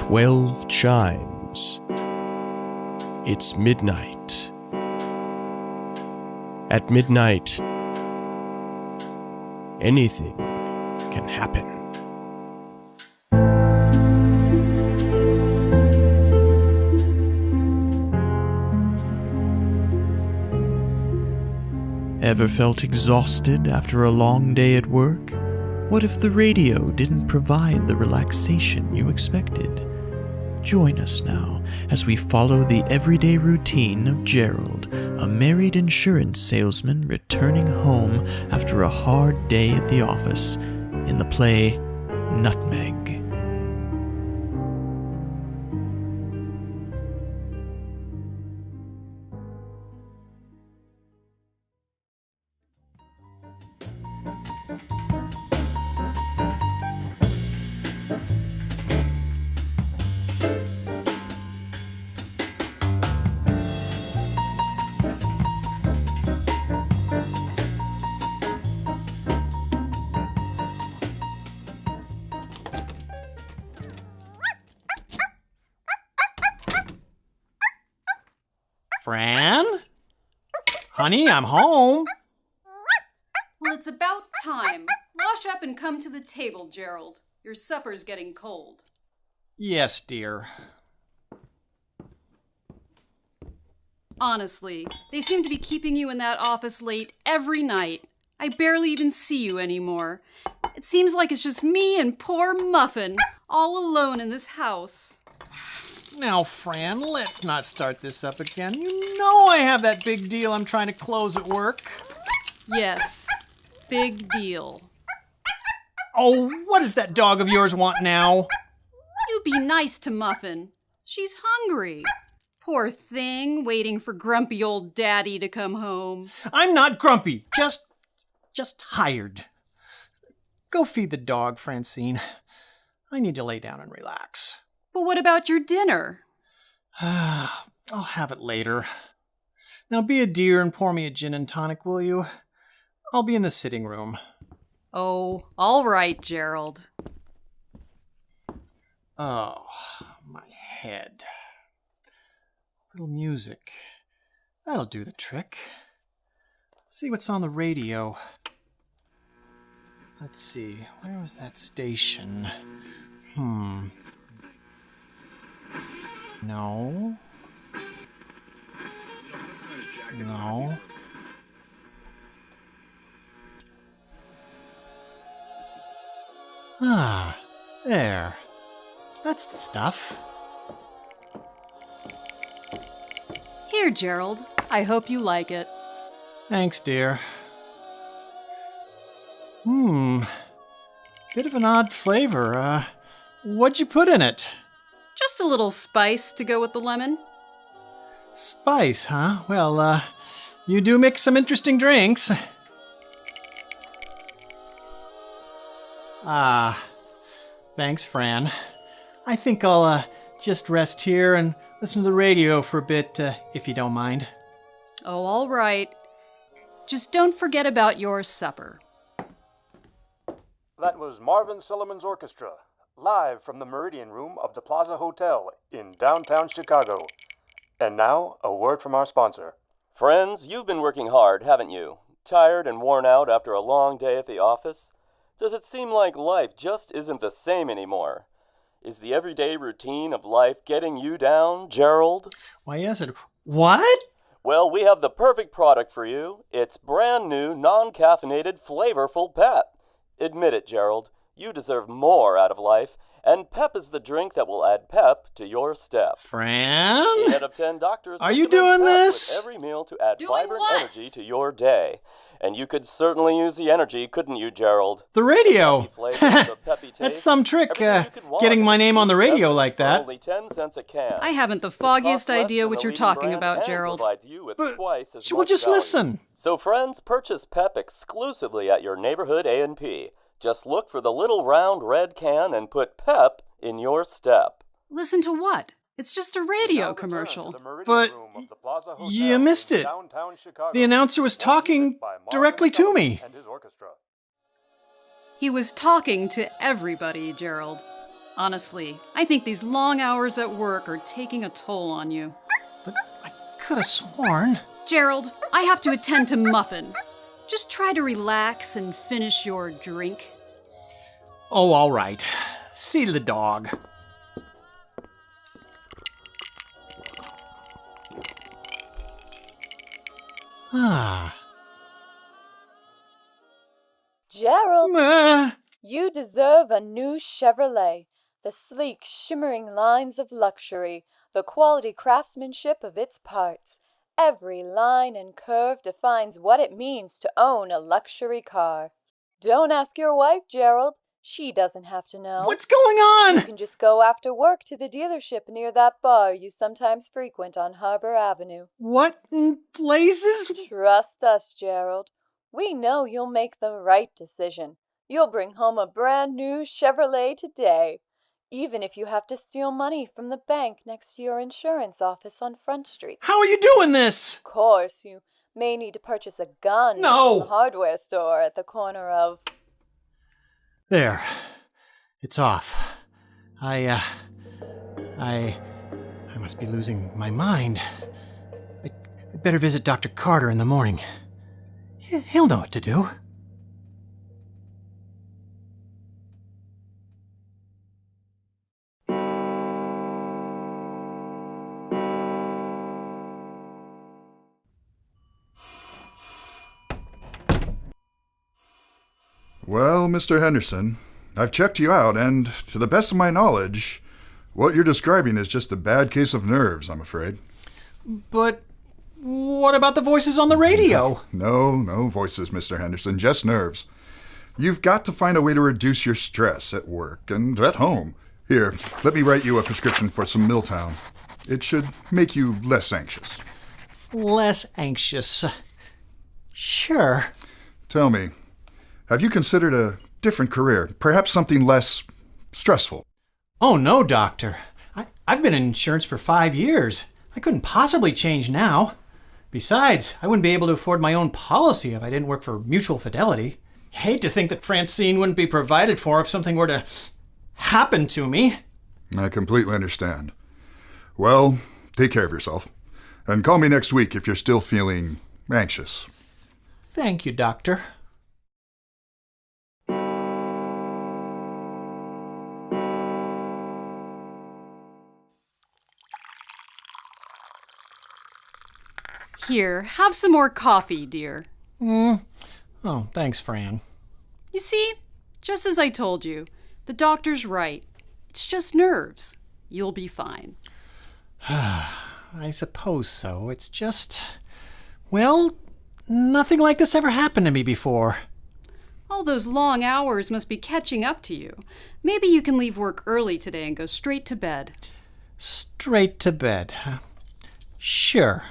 12 chimes. It's midnight. At midnight, anything can happen. Ever felt exhausted after a long day at work? What if the radio didn't provide the relaxation you expected? Join us now as we follow the everyday routine of Gerald, a married insurance salesman returning home after a hard day at the office, in the play Nutmeg. Fran? Honey, I'm home. Well, it's about time. Wash up and come to the table, Gerald. Your supper's getting cold. Yes, dear. Honestly, they seem to be keeping you in that office late every night. I barely even see you anymore. It seems like it's just me and poor Muffin, all alone in this house. Now, Fran, let's not start this up again. You know I have that big deal I'm trying to close at work. Yes, big deal. Oh, what does that dog of yours want now? You be nice to Muffin. She's hungry. Poor thing, waiting for grumpy old daddy to come home. I'm not grumpy, just tired. Go feed the dog, Francine. I need to lay down and relax. But what about your dinner? I'll have it later. Now be a dear and pour me a gin and tonic, will you? I'll be in the sitting room. Oh, all right, Gerald. Oh, my head. A little music. That'll do the trick. Let's see what's on the radio. Let's see, where was that station? No. No. Ah, there. That's the stuff. Here, Gerald. I hope you like it. Thanks, dear. Bit of an odd flavor. What'd you put in it? Just a little spice to go with the lemon. Spice, huh? Well, you do mix some interesting drinks. Thanks, Fran. I think I'll, just rest here and listen to the radio for a bit, if you don't mind. Oh, all right. Just don't forget about your supper. That was Marvin Silliman's orchestra, live from the Meridian Room of the Plaza Hotel in downtown Chicago. And now, a word from our sponsor. Friends, you've been working hard, haven't you? Tired and worn out after a long day at the office? Does it seem like life just isn't the same anymore? Is the everyday routine of life getting you down, Gerald? Why, yes, What? Well, we have the perfect product for you. It's brand new, non-caffeinated, flavorful Pep. Admit it, Gerald. You deserve more out of life, and Pep is the drink that will add pep to your step. Fran? 8 out of 10 doctors Are you doing this? with every meal to add Doing vibrant what? energy to your day. And you could certainly use the energy, couldn't you, Gerald? The radio. Peppy flavors, the peppy taste, That's some trick, everything you could want getting my is name on the radio like for that. Only 10 cents a can. I haven't the It foggiest costs less idea than what the you're leading talking brand about, and Gerald. provides you with But twice as well, much just value. listen. So friends, purchase Pep exclusively at your neighborhood A&P. Just look for the little round red can and put Pep in your step. Listen to what? It's just a radio commercial. But you missed it. The announcer was talking directly to me. He was talking to everybody, Gerald. Honestly, I think these long hours at work are taking a toll on you. But I could have sworn... Gerald, I have to attend to Muffin. Just try to relax and finish your drink. Oh, all right. See the dog. Ah. Gerald, you deserve a new Chevrolet. The sleek, shimmering lines of luxury, the quality craftsmanship of its parts. Every line and curve defines what it means to own a luxury car. Don't ask your wife, Gerald. She doesn't have to know. What's going on? You can just go after work to the dealership near that bar you sometimes frequent on Harbor Avenue. What in blazes? Trust us, Gerald. We know you'll make the right decision. You'll bring home a brand new Chevrolet today, even if you have to steal money from the bank next to your insurance office on Front Street. How are you doing this? Of course, you may need to purchase a gun No! from the hardware store at the corner of... There. It's off. I must be losing my mind. I'd better visit Dr. Carter in the morning. He'll know what to do. Well, Mr. Henderson, I've checked you out, and to the best of my knowledge, what you're describing is just a bad case of nerves, I'm afraid. But what about the voices on the radio? No voices, Mr. Henderson, just nerves. You've got to find a way to reduce your stress at work and at home. Here, let me write you a prescription for some Milltown. It should make you less anxious. Less anxious. Sure. Tell me, have you considered a different career? Perhaps something less stressful? Oh, no, Doctor. I've been in insurance for 5 years. I couldn't possibly change now. Besides, I wouldn't be able to afford my own policy if I didn't work for Mutual Fidelity. Hate to think that Francine wouldn't be provided for if something were to happen to me. I completely understand. Well, take care of yourself. And call me next week if you're still feeling anxious. Thank you, Doctor. Here, have some more coffee, dear. Oh, thanks, Fran. You see, just as I told you, the doctor's right. It's just nerves. You'll be fine. I suppose so. It's just... well, nothing like this ever happened to me before. All those long hours must be catching up to you. Maybe you can leave work early today and go straight to bed. Straight to bed. Sure.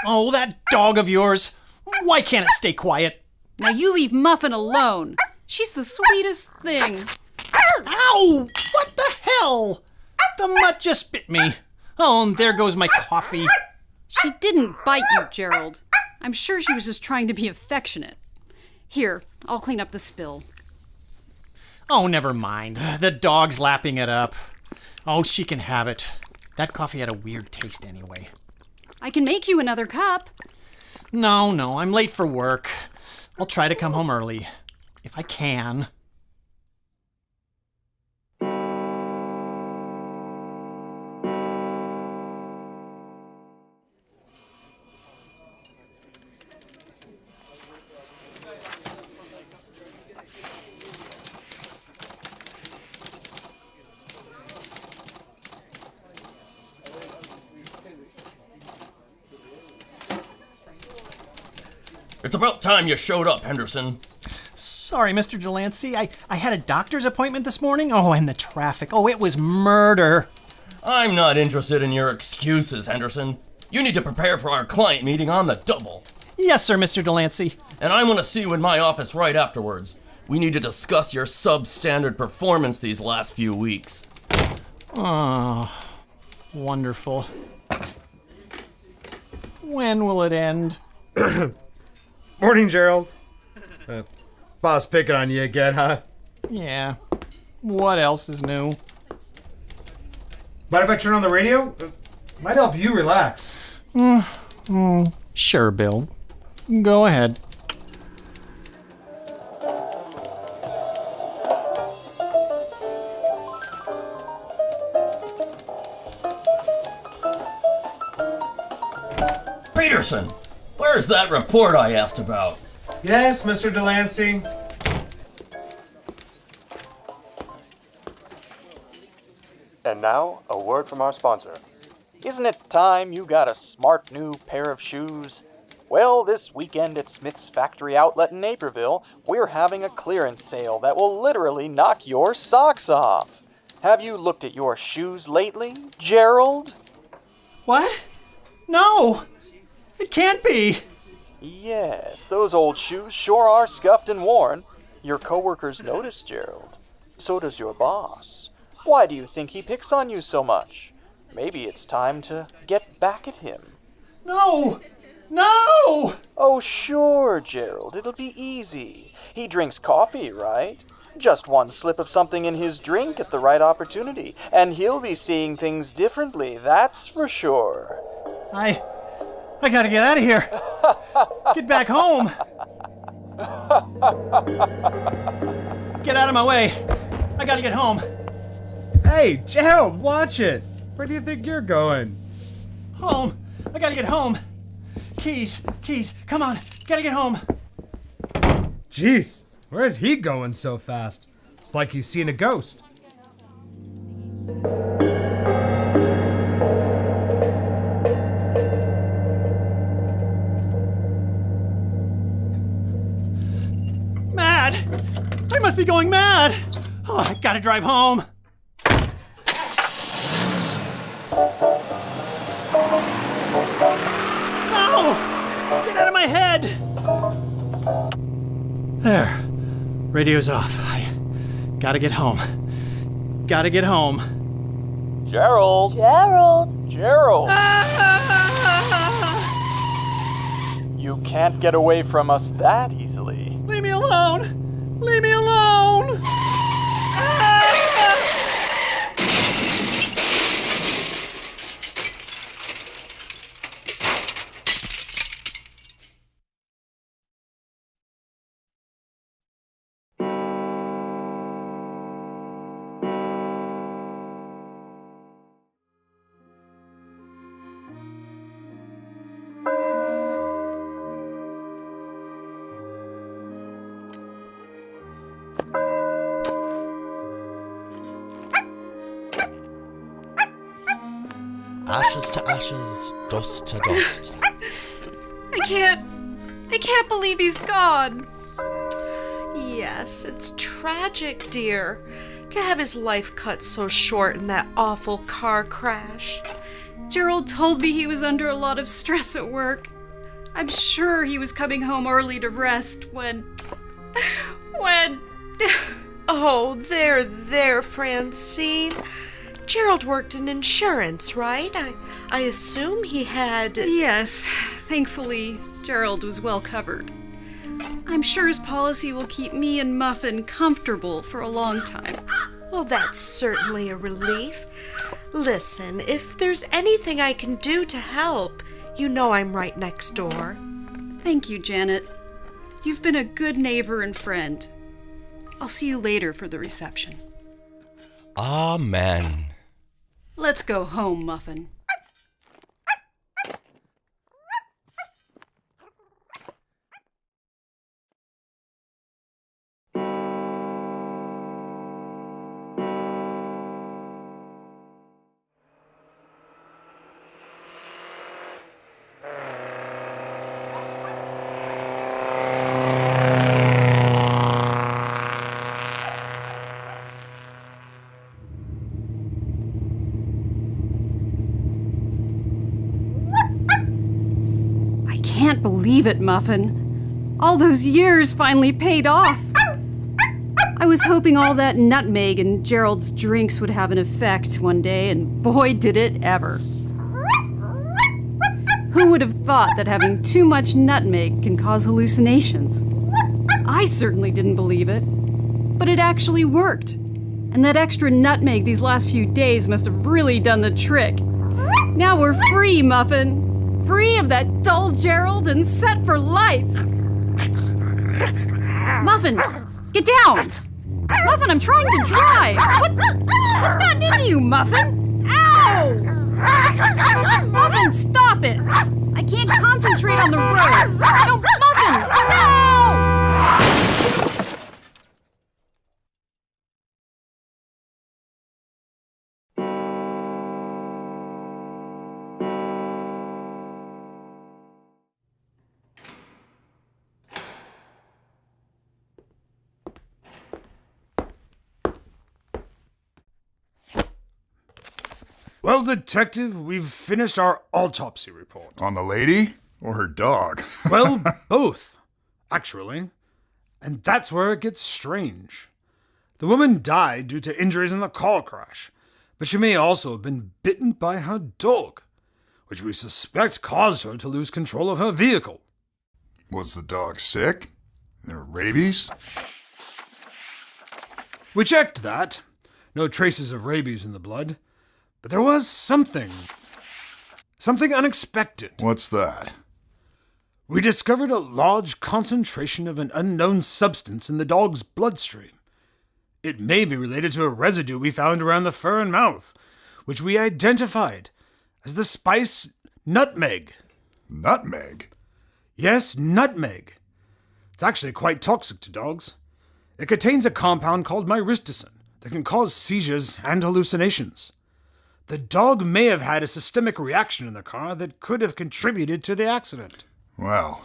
Oh, that dog of yours. Why can't it stay quiet? Now you leave Muffin alone. She's the sweetest thing. Ow! What the hell? The mutt just bit me. Oh, and there goes my coffee. She didn't bite you, Gerald. I'm sure she was just trying to be affectionate. Here, I'll clean up the spill. Oh, never mind. The dog's lapping it up. Oh, she can have it. That coffee had a weird taste anyway. I can make you another cup. No, I'm late for work. I'll try to come home early. If I can. It's about time you showed up, Henderson. Sorry, Mr. Delancey. I had a doctor's appointment this morning. Oh, and the traffic. Oh, it was murder. I'm not interested in your excuses, Henderson. You need to prepare for our client meeting on the double. Yes, sir, Mr. Delancey. And I want to see you in my office right afterwards. We need to discuss your substandard performance these last few weeks. Oh, wonderful. When will it end? Morning, Gerald. Boss picking on you again, huh? Yeah. What else is new? Mind if I turn on the radio? Might help you relax. Sure, Bill. Go ahead. Peterson, where's that report I asked about? Yes, Mr. Delancey. And now, a word from our sponsor. Isn't it time you got a smart new pair of shoes? Well, this weekend at Smith's Factory Outlet in Naperville, we're having a clearance sale that will literally knock your socks off. Have you looked at your shoes lately, Gerald? What? No! It can't be! Yes, those old shoes sure are scuffed and worn. Your coworkers notice, Gerald. So does your boss. Why do you think he picks on you so much? Maybe it's time to get back at him. No! No! Oh, sure, Gerald. It'll be easy. He drinks coffee, right? Just one slip of something in his drink at the right opportunity, and he'll be seeing things differently, that's for sure. I gotta get out of here. Get back home. Get out of my way. I gotta get home. Hey, Gerald, watch it. Where do you think you're going? Home. I gotta get home. Keys. Come on. Gotta get home. Jeez, where's he going so fast? It's like he's seen a ghost. Mad! I must be going mad! Oh, I gotta drive home. No! Get out of my head! There. Radio's off. I gotta get home. Gotta get home. Gerald! Gerald! Gerald! Ah! You can't get away from us that easily. Leave me alone! Leave me alone! Ah! Ashes to ashes, dust to dust. I can't believe he's gone. Yes, it's tragic, dear, to have his life cut so short in that awful car crash. Gerald told me he was under a lot of stress at work. I'm sure he was coming home early to rest when... Oh, there, Francine. Gerald worked in insurance, right? I assume he had... Yes, thankfully, Gerald was well covered. I'm sure his policy will keep me and Muffin comfortable for a long time. Well, that's certainly a relief. Listen, if there's anything I can do to help, you know I'm right next door. Thank you, Janet. You've been a good neighbor and friend. I'll see you later for the reception. Amen. Let's go home, Muffin. Can't believe it, Muffin. All those years finally paid off. I was hoping all that nutmeg in Gerald's drinks would have an effect one day, and boy did it ever. Who would have thought that having too much nutmeg can cause hallucinations? I certainly didn't believe it. But it actually worked. And that extra nutmeg these last few days must have really done the trick. Now we're free, Muffin. Free of that dull Gerald and set for life. Muffin, get down. Muffin, I'm trying to drive. What's gotten into you, Muffin? Ow! Muffin, stop it. I can't concentrate on the road. No, Muffin, no! Well, Detective, we've finished our autopsy report. On the lady or her dog? Well, both, actually. And that's where it gets strange. The woman died due to injuries in the car crash, but she may also have been bitten by her dog, which we suspect caused her to lose control of her vehicle. Was the dog sick? Rabies? We checked that. No traces of rabies in the blood. But there was something unexpected. What's that? We discovered a large concentration of an unknown substance in the dog's bloodstream. It may be related to a residue we found around the fur and mouth, which we identified as the spice nutmeg. Nutmeg? Yes, nutmeg. It's actually quite toxic to dogs. It contains a compound called myristicin that can cause seizures and hallucinations. The dog may have had a systemic reaction in the car that could have contributed to the accident. Well,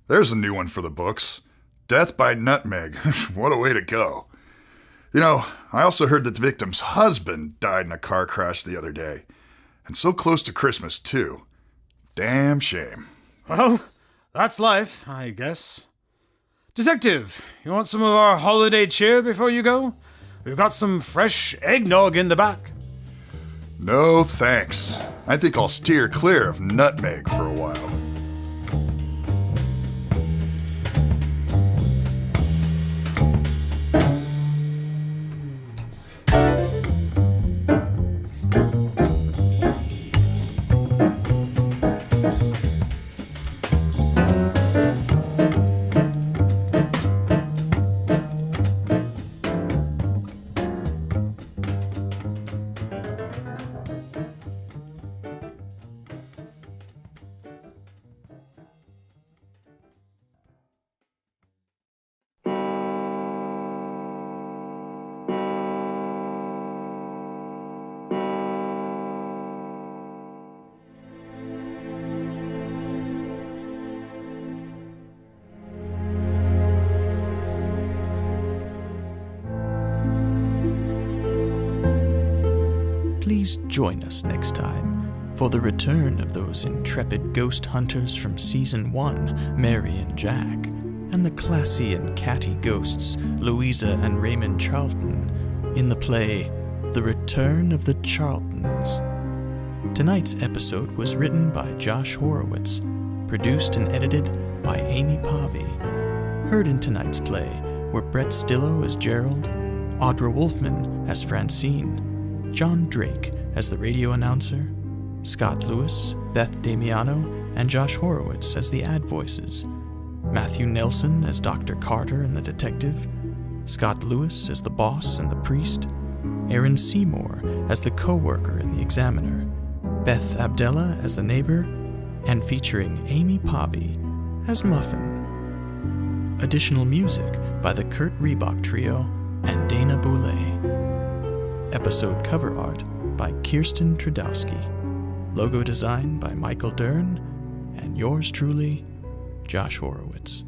there's a new one for the books. Death by nutmeg. What a way to go. You know, I also heard that the victim's husband died in a car crash the other day. And so close to Christmas, too. Damn shame. Well, that's life, I guess. Detective, you want some of our holiday cheer before you go? We've got some fresh eggnog in the back. No, thanks. I think I'll steer clear of nutmeg for a while. Please join us next time for the return of those intrepid ghost hunters from Season 1, Mary and Jack, and the classy and catty ghosts, Louisa and Raymond Charleton, in the play The Return of the Charletons. Tonight's episode was written by Josh Horowitz, produced and edited by Aimee Pavy. Heard in tonight's play were Brett Stillo as Gerald, Audra Wolfmann as Francine, John Drake as the radio announcer, Scott Lewis, Beth Damiano, and Josh Horowitz as the ad voices, Matthew Nelson as Dr. Carter and the detective, Scott Lewis as the boss and the priest, Aaron Seymour as the co-worker and the examiner, Beth Abdallah as the neighbor, and featuring Aimee Pavy as Muffin. Additional music by the Kurt Reebok Trio and Dana Boulay. Episode cover art by Kirsten Tradowsky. Logo design by Michael Dern. And yours truly, Josh Horowitz.